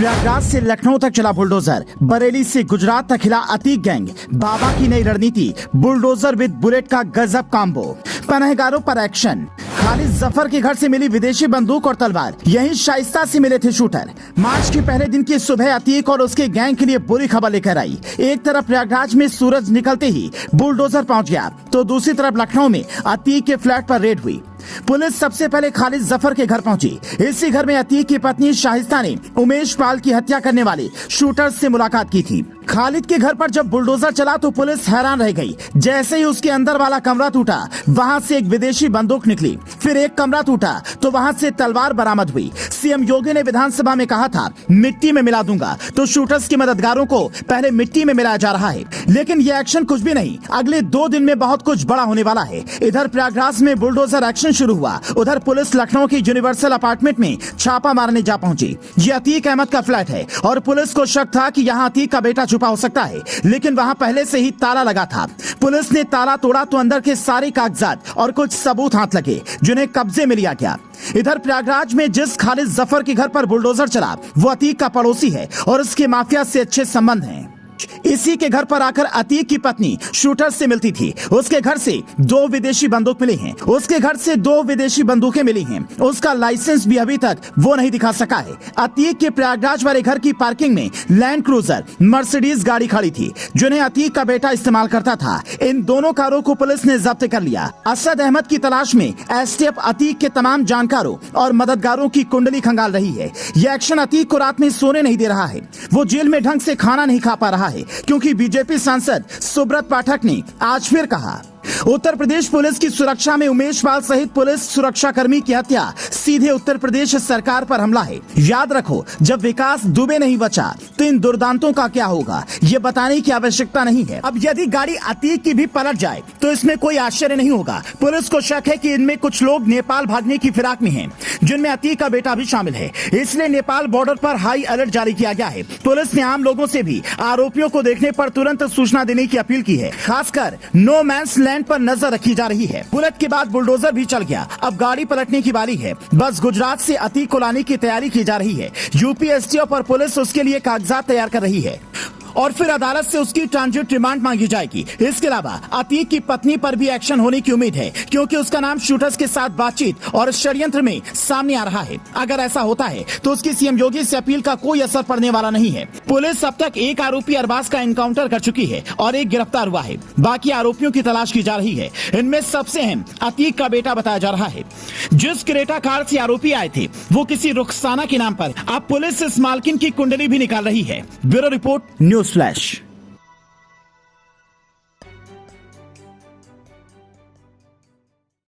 प्रयागराज से लखनऊ तक चला बुलडोजर, बरेली से गुजरात तक हिला अतीक गैंग। बाबा की नई रणनीति, बुलडोजर विद बुलेट का गजब कॉम्बो। पनाहगारों पर एक्शन। खालिद जफर के घर से मिली विदेशी बंदूक और तलवार, यहीं शाइस्ता से मिले थे शूटर। मार्च के पहले दिन की सुबह अतीक और उसके गैंग के लिए बुरी खबर लेकर आई। एक तरफ प्रयागराज में सूरज निकलते ही बुलडोजर पहुंच गया, तो दूसरी तरफ लखनऊ में अतीक के फ्लैट पर रेड हुई। पुलिस सबसे पहले खालिद जफर के घर पहुंची। इसी घर में अतीक की पत्नी शाइस्ता ने उमेश पाल की हत्या करने वाले शूटर से मुलाकात की थी। खालिद के घर पर जब बुलडोजर चला तो पुलिस हैरान रह गई। जैसे ही उसके अंदर वाला कमरा टूटा, वहां से एक विदेशी बंदूक निकली। फिर एक कमरा टूटा तो वहां से तलवार बरामद हुई। सीएम योगी ने विधानसभा में कहा था, मिट्टी में मिला दूंगा, तो शूटर्स के मददगारों को पहले मिट्टी में मिलाया जा रहा है। लेकिन ये एक्शन कुछ भी नहीं, अगले 2 दिन में बहुत कुछ बड़ा होने वाला है। इधर प्रयागराज में बुलडोजर एक्शन शुरू हुआ, उधर पुलिस लखनऊ की यूनिवर्सल अपार्टमेंट में छापा मारने जा पहुंची। ये अतीक अहमद का फ्लैट है और पुलिस को शक था कि यहाँ अतीक का बेटा छुपा हो सकता है, लेकिन वहाँ पहले से ही ताला लगा था। पुलिस ने ताला तोड़ा तो अंदर के सारे कागजात और कुछ सबूत हाथ लगे, जिन्हें कब्जे में लिया गया। इधर प्रयागराज में जिस खालिद जफर के घर पर बुलडोजर चला, वो अतीक का पड़ोसी है और उसके माफिया से अच्छे संबंध हैं। इसी के घर पर आकर अतीक की पत्नी शूटर से मिलती थी। उसके घर से 2 विदेशी बंदूक मिली हैं। उसके घर से 2 विदेशी बंदूकें मिली हैं। उसका लाइसेंस भी अभी तक वो नहीं दिखा सका है। अतीक के प्रयागराज वाले घर की पार्किंग में लैंड क्रूजर, मर्सिडीज गाड़ी खड़ी थी, जिन्हें अतीक का बेटा इस्तेमाल करता था। इन दोनों कारों को पुलिस ने जब्त कर लिया। असद अहमद की तलाश में एसटीएफ अतीक के तमाम जानकारों और मददगारों की कुंडली खंगाल रही है। यह एक्शन अतीक को रात में सोने नहीं दे रहा है। वो जेल में ढंग से खाना नहीं खा पा रहा है, क्योंकि बीजेपी सांसद सुब्रत पाठक ने आज फिर कहा, उत्तर प्रदेश पुलिस की सुरक्षा में उमेश पाल सहित पुलिस सुरक्षा कर्मी की हत्या सीधे उत्तर प्रदेश सरकार पर हमला है। याद रखो, जब विकास दुबे नहीं बचा तो इन दुर्दांतों का क्या होगा, ये बताने की आवश्यकता नहीं है। अब यदि गाड़ी अतीक की भी पलट जाए तो इसमें कोई आश्चर्य नहीं होगा। पुलिस को शक है कि इनमें कुछ लोग नेपाल भागने की फिराक में हैं, जिनमें अतीक का बेटा भी शामिल है। इसलिए नेपाल बॉर्डर पर हाई अलर्ट जारी किया गया है। पुलिस ने आम लोगों से भी आरोपियों को देखने पर तुरंत सूचना देने की अपील की है। खासकर नो मैंस लैंड पर नजर रखी जा रही है। बुलेट के बाद बुलडोजर भी चल गया, अब गाड़ी पलटने की बारी है। बस गुजरात से अतीक को लाने की तैयारी की जा रही है। यूपी एसटीएफ और पुलिस उसके लिए कागजात तैयार कर रही है और फिर अदालत से उसकी ट्रांजिट रिमांड मांगी जाएगी। इसके अलावा अतीक की पत्नी पर भी एक्शन होने की उम्मीद है, क्योंकि उसका नाम शूटर्स के साथ बातचीत और षड्यंत्र में सामने आ रहा है। अगर ऐसा होता है तो उसकी सीएम योगी से अपील का कोई असर पड़ने वाला नहीं है। पुलिस अब तक 1 आरोपी अरबाज का एनकाउंटर कर चुकी है और 1 गिरफ्तार हुआ है। बाकी आरोपियों की तलाश की जा रही है। इनमें सबसे अहम अतीक का बेटा बताया जा रहा है। जिस क्रेटा कार से आरोपी आए थे, वो किसी रुखसाना के नाम पर अब पुलिस इस मालकिन की कुंडली भी निकाल रही है। Bureau report, news flash.